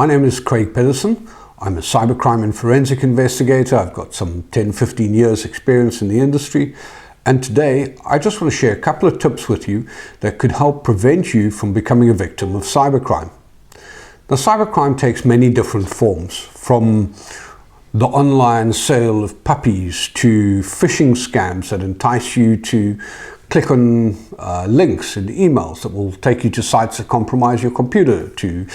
My name is Craig Pedersen. I'm a cybercrime and forensic investigator. I've got some 10-15 years experience in the industry. And today, I just want to share a couple of tips with you that could help prevent you from becoming a victim of cybercrime. Now, cybercrime takes many different forms, from the online sale of puppies to phishing scams that entice you to click on links in emails that will take you to sites that compromise your computer, to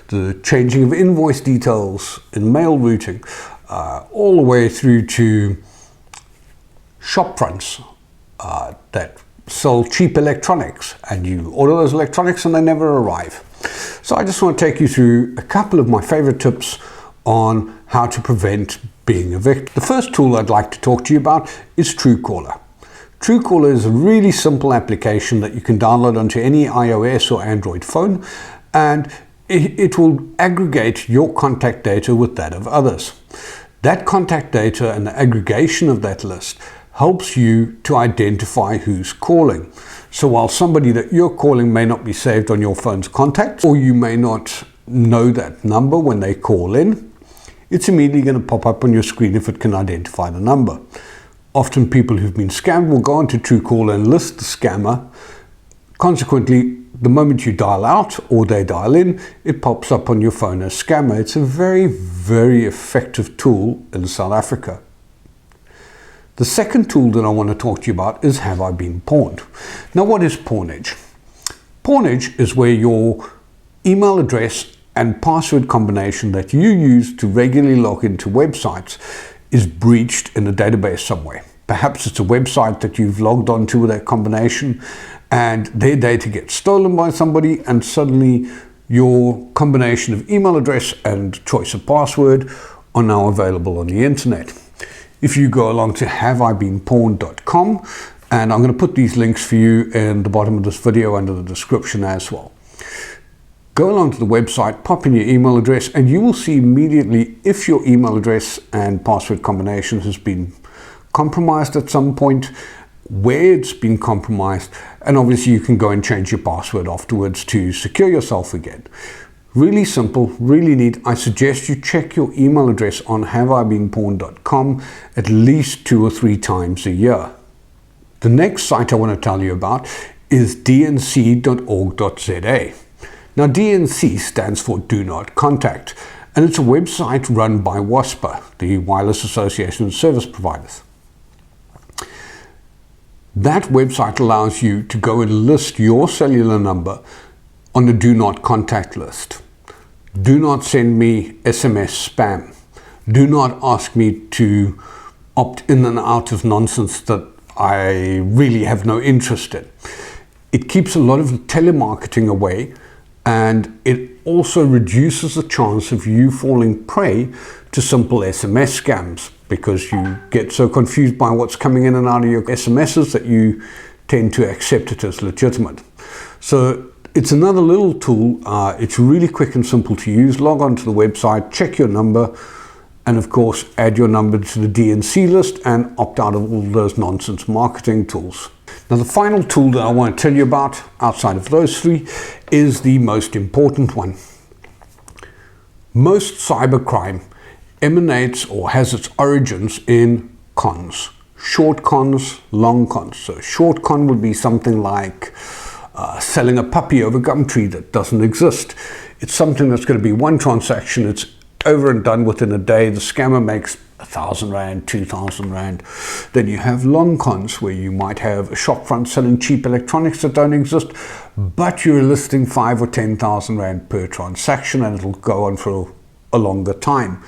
the changing of invoice details in mail routing, all the way through to shop fronts that sell cheap electronics, and you order those electronics and they never arrive. So I just want to take you through a couple of my favorite tips on how to prevent being a victim. The first tool I'd like to talk to you about is Truecaller. Truecaller is a really simple application that you can download onto any iOS or Android phone, and it will aggregate your contact data with that of others. That contact data and the aggregation of that list helps you to identify who's calling. So while somebody that you're calling may not be saved on your phone's contacts, or you may not know that number when they call in, it's immediately going to pop up on your screen if it can identify the number. Often people who've been scammed will go onto Truecaller and list the scammer. Consequently, the moment you dial out or they dial in, it pops up on your phone as scammer. It's a very, very effective tool in South Africa. The second tool that I want to talk to you about is Have I Been Pawned? Now, what is pawnage? Pawnage is where your email address and password combination that you use to regularly log into websites is breached in a database somewhere. Perhaps it's a website that you've logged onto with that combination and their data gets stolen by somebody, and suddenly your combination of email address and choice of password are now available on the internet. If you go along to haveibeenpawned.com, and I'm going to put these links for you in the bottom of this video under the description as well. Go along to the website, pop in your email address, and you will see immediately if your email address and password combination has been compromised at some point, where it's been compromised, and obviously you can go and change your password afterwards to secure yourself again. Really simple, really neat. I suggest you check your email address on haveibeenpawned.com at least 2 or 3 times a year. The next site I want to tell you about is dnc.org.za. Now, DNC stands for Do Not Contact, and it's a website run by WASPA, the Wireless Association of Service Providers. That website allows you to go and list your cellular number on the Do Not Contact list. Do not send me SMS spam. Do not ask me to opt in and out of nonsense that I really have no interest in. It keeps a lot of telemarketing away, and it also reduces the chance of you falling prey to simple SMS scams, because you get so confused by what's coming in and out of your SMSs that you tend to accept it as legitimate. So it's another little tool. It's really quick and simple to use. Log on to the website, check your number, and of course add your number to the DNC list and opt out of all those nonsense marketing tools. Now, the final tool that I want to tell you about outside of those 3 is the most important one. Most cybercrime emanates or has its origins in cons. Short cons, long cons. So short con would be something like selling a puppy over Gumtree that doesn't exist. It's something that's going to be one transaction. It's over and done within a day. The scammer makes 1,000 Rand, 2,000 Rand. Then you have long cons, where you might have a shop front selling cheap electronics that don't exist, but you're listing 5 or 10,000 Rand per transaction, and it'll go on for a longer time.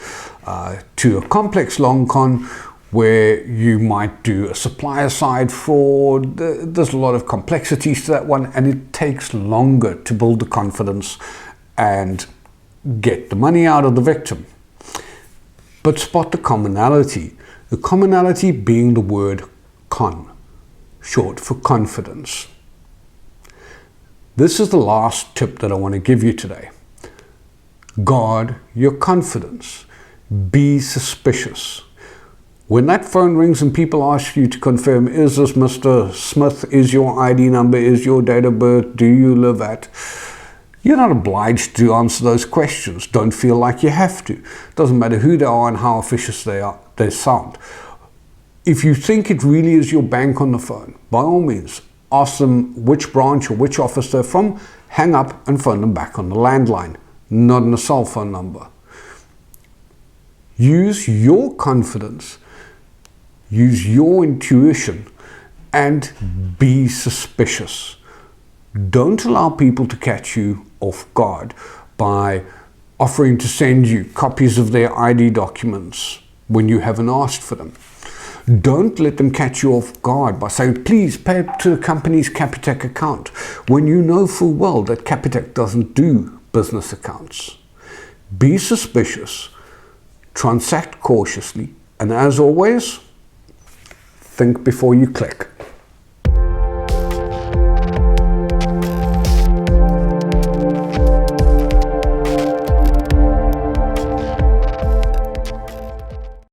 To a complex long con, where you might do a supplier side fraud. There's a lot of complexities to that one, and it takes longer to build the confidence and get the money out of the victim. But spot the commonality being the word con, short for confidence. This is the last tip that I want to give you today. Guard your confidence. Be suspicious. When that phone rings and people ask you to confirm, is this Mr. Smith, is your ID number, is your date of birth, do you live at? You're not obliged to answer those questions. Don't feel like you have to. Doesn't matter who they are and how officious they sound. If you think it really is your bank on the phone, by all means, ask them which branch or which office they're from, hang up and phone them back on the landline, not on a cell phone number. Use your confidence, use your intuition, and be suspicious. Don't allow people to catch you off guard by offering to send you copies of their ID documents when you haven't asked for them. Don't let them catch you off guard by saying, please pay to the company's Capitec account, when you know full well that Capitec doesn't do business accounts. Be suspicious, transact cautiously, and as always, think before you click.